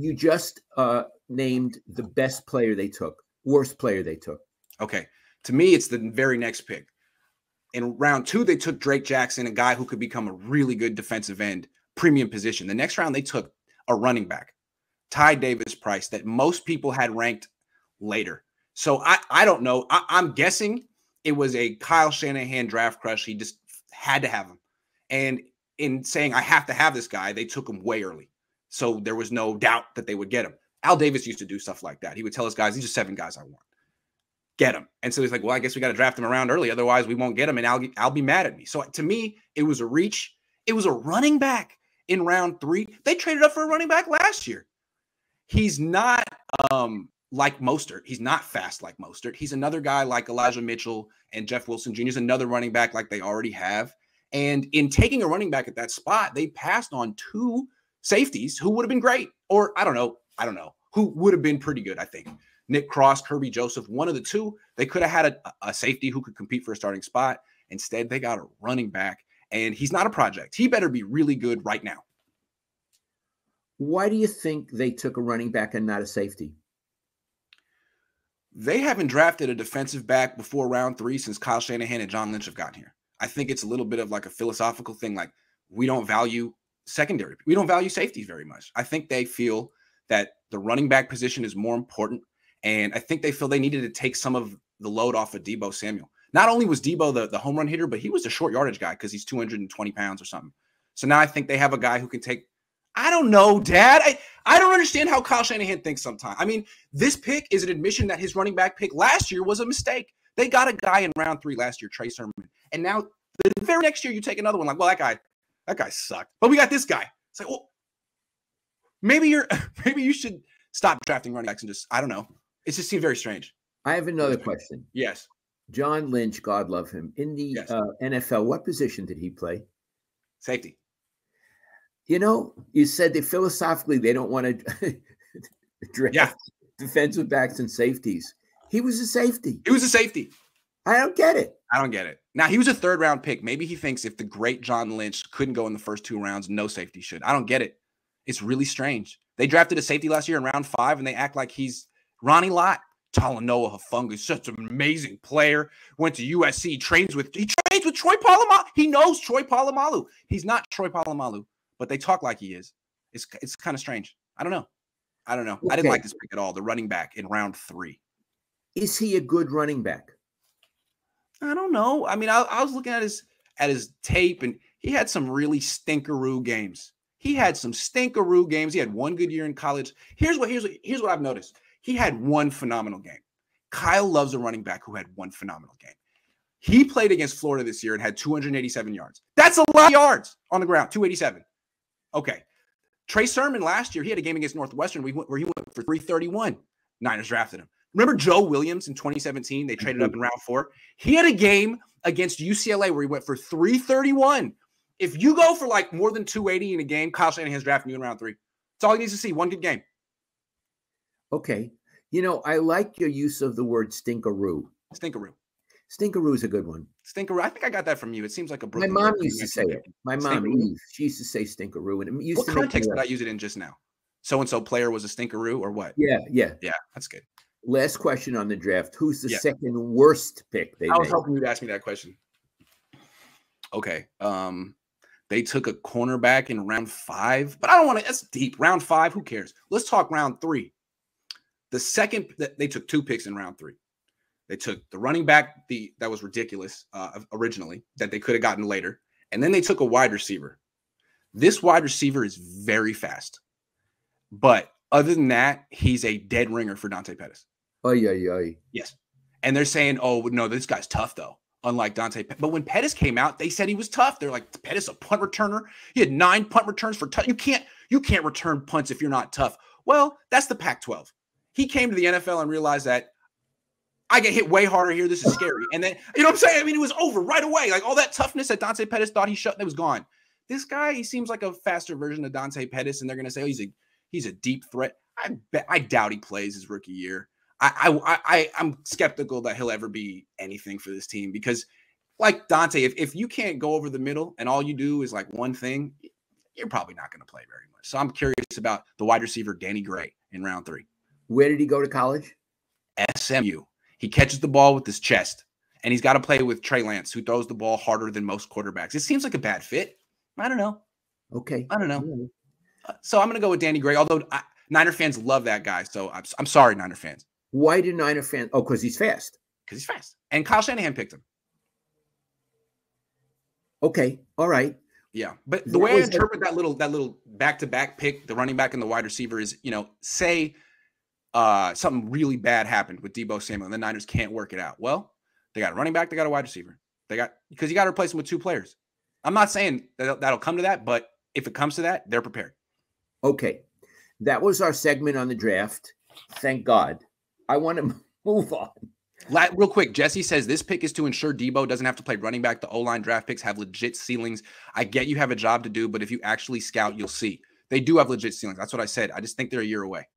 You just named the best player they took, worst player they took. Okay. To me, it's the very next pick. In round 2, they took Drake Jackson, a guy who could become a really good defensive end, premium position. The next round, they took a running back, Ty Davis Price, that most people had ranked later. So I don't know. I'm guessing it was a Kyle Shanahan draft crush. He just had to have him. And in saying, I have to have this guy, they took him way early. So there was no doubt that they would get him. Al Davis used to do stuff like that. He would tell his guys, these are 7 guys I want. Get him. And so he's like, well, I guess we got to draft him around early. Otherwise, we won't get him, and I'll be mad at me. So to me, it was a reach. It was a running back in round 3. They traded up for a running back last year. He's not like Mostert. He's not fast like Mostert. He's another guy like Elijah Mitchell and Jeff Wilson Jr. is another running back like they already have. And in taking a running back at that spot, they passed on 2 safeties who would have been great. Or I don't know, who would have been pretty good, I think. Nick Cross, Kirby Joseph, one of the 2. They could have had a safety who could compete for a starting spot. Instead, they got a running back, and he's not a project. He better be really good right now. Why do you think they took a running back and not a safety? They haven't drafted a defensive back before round 3 since Kyle Shanahan and John Lynch have gotten here. I think it's a little bit of like a philosophical thing. Like, we don't value secondary. We don't value safeties very much. I think they feel that the running back position is more important. And I think they feel they needed to take some of the load off of Deebo Samuel. Not only was Deebo the home run hitter, but he was a short yardage guy because he's 220 pounds or something. So now I think they have a guy who can take, I don't know, Dad. I don't understand how Kyle Shanahan thinks sometimes. I mean, this pick is an admission that his running back pick last year was a mistake. They got a guy in round 3 last year, Trey Sermon. And now the very next year you take another one. Like, well, that guy sucked. But we got this guy. It's like, well, maybe you should stop drafting running backs and just, I don't know. It just seemed very strange. I have another question. Yes. John Lynch, God love him. In the NFL, what position did he play? Safety. You know, you said that philosophically they don't want to draft defensive backs and safeties. He was a safety. He was a safety. I don't get it. Now, he was a 3rd-round pick. Maybe he thinks if the great John Lynch couldn't go in the first 2 rounds, no safety should. I don't get it. It's really strange. They drafted a safety last year in round 5, and they act like he's Ronnie Lott. Talanoa Hufanga is such an amazing player. Went to USC. He trains with Troy Polamalu. He knows Troy Polamalu. He's not Troy Polamalu, but they talk like he is. It's kind of strange. I don't know. Okay. I didn't like this pick at all. The running back in round 3. Is he a good running back? I don't know. I mean, I was looking at his tape, and he had some really stinkeroo games. He had one good year in college. Here's what I've noticed. He had one phenomenal game. Kyle loves a running back who had one phenomenal game. He played against Florida this year and had 287 yards. That's a lot of yards on the ground, 287. Okay. Trey Sermon last year, he had a game against Northwestern where he went for 331. Niners drafted him. Remember Joe Williams in 2017? They traded up in round 4. He had a game against UCLA where he went for 331. If you go for like more than 280 in a game, Kyle Shanahan's drafting you in round 3. That's all he needs to see. One good game. Okay. You know, I like your use of the word stinkeroo. Stinkeroo is a good one. Stinkeroo. I think I got that from you. It seems like a Brooklyn. My mom used to say it. My mom, Eve, she used to say stinkeroo. And it used what to context did I use it in just now? So-and-so player was a stinkeroo or what? Yeah. Yeah, that's good. Last question on the draft. Who's the second worst pick they made? I was hoping you'd ask me that question. Okay. They took a cornerback in round 5, but I don't want to. That's deep. Round 5, who cares? Let's talk round 3. The second, they took 2 picks in round 3. They took the running back, that was ridiculous originally, that they could have gotten later. And then they took a wide receiver. This wide receiver is very fast. But other than that, he's a dead ringer for Dante Pettis. Yes. And they're saying, oh, no, this guy's tough, though. Unlike Dante. But when Pettis came out, they said he was tough. They're like, Pettis, a punt returner. He had 9 punt returns for tough. You can't return punts if you're not tough. Well, that's the Pac-12. He came to the NFL and realized that I get hit way harder here. This is scary. And then, you know what I'm saying? I mean, it was over right away. Like all that toughness that Dante Pettis thought he shut, that was gone. This guy, he seems like a faster version of Dante Pettis, and they're going to say, oh, he's a deep threat. I doubt he plays his rookie year. I'm skeptical that he'll ever be anything for this team because, like Dante, if you can't go over the middle and all you do is like one thing, you're probably not going to play very much. So I'm curious about the wide receiver, Danny Gray, in round 3. Where did he go to college? SMU. He catches the ball with his chest, and he's got to play with Trey Lance, who throws the ball harder than most quarterbacks. It seems like a bad fit. I don't know. Okay. I don't know. So I'm going to go with Danny Gray, although Niner fans love that guy. So I'm sorry, Niner fans. Why do Niner fans? Oh, because he's fast. Because he's fast. And Kyle Shanahan picked him. Okay. All right. Yeah. But the way I interpret that little back-to-back pick, the running back and the wide receiver is, say something really bad happened with Deebo Samuel and the Niners can't work it out. Well, they got a running back, they got a wide receiver. Because you got to replace him with 2 players. I'm not saying that'll come to that, but if it comes to that, they're prepared. Okay. That was our segment on the draft. Thank God. I want to move on. Real quick, Jesse says this pick is to ensure Deebo doesn't have to play running back. The O-line draft picks have legit ceilings. I get you have a job to do, but if you actually scout, you'll see. They do have legit ceilings. That's what I said. I just think they're a year away.